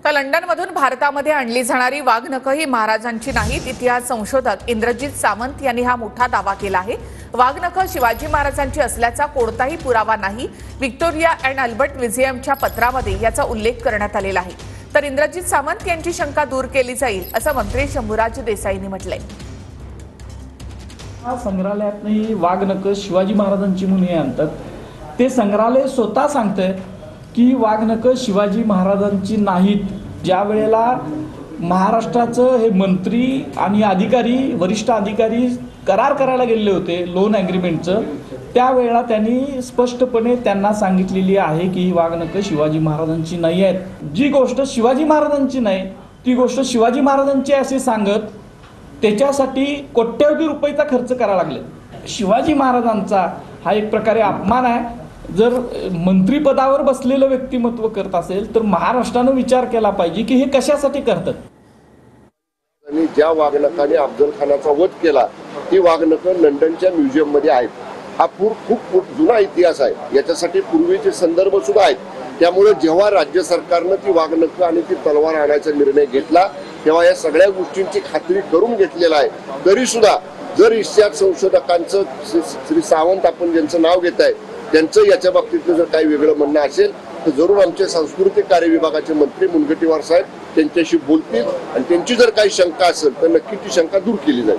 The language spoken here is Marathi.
तर लंडनमधून भारतामध्ये आणली जाणारी वाघनखं ही महाराजांची नाहीत। इतिहास संशोधक इंद्रजित सावंत यांनी हा मोठा दावा केला आहे। वाघनखं शिवाजी महाराजांची असल्याचा कोणताही पुरावा नाही। व्हिक्टोरिया अँड अल्बर्ट म्युझियमच्या पत्रामध्ये याचा उल्लेख करण्यात आलेला आहे। तर इंद्रजित सावंत यांची शंका दूर केली जाईल असं मंत्री शंभूराज देसाईंनी म्हटलंय। संग्रहालयातही वाघनखं शिवाजी महाराजांची म्हणून आणतात। ते संग्रहालय स्वतः सांगतंय की वाघनखं शिवाजी महाराजांची नाहीत। ज्या वेळेला महाराष्ट्राचं हे मंत्री आणि अधिकारी वरिष्ठ अधिकारी करार करायला गेले होते लोन ॲग्रीमेंटचं, त्यावेळेला त्यांनी स्पष्टपणे त्यांना सांगितलेली आहे की ही वाघनखं शिवाजी महाराजांची नाही आहेत। जी गोष्ट शिवाजी महाराजांची नाही ती गोष्ट शिवाजी महाराजांची असे सांगत त्याच्यासाठी कोट्यवधी रुपयाचा खर्च करायला लागले। शिवाजी महाराजांचा हा एक प्रकारे अपमान आहे। जर मंत्रिपदावर बसलेलं व्यक्तिमत्व करत असेल तर महाराष्ट्रानं विचार केला पाहिजे की हे कशासाठी करतात। आणि ज्या वाघनखाने अफजल खानाचा वध केला ती वाघनखं लंडनच्या म्युझियम मध्ये आहेत। हा खूप जुना इतिहास आहे, याच्यासाठी पूर्वीचे संदर्भ सुद्धा आहेत। त्यामुळे जेव्हा राज्य सरकारनं ती वाघनखं आणि ती तलवार आणायचा निर्णय घेतला तेव्हा या सगळ्या गोष्टींची खात्री करून घेतलेला आहे। तरी सुद्धा जर इतिहास संशोधकांचं श्री सावंत आपण ज्यांचं नाव घेत आहे त्यांचं याच्या बाबतीत जर काही वेगळं म्हणणं असेल तर जरूर आमचे सांस्कृतिक कार्य विभागाचे मंत्री मुनगंटीवार साहेब त्यांच्याशी बोलतील आणि त्यांची जर काही शंका असेल तर नक्की ती शंका दूर केली जाईल।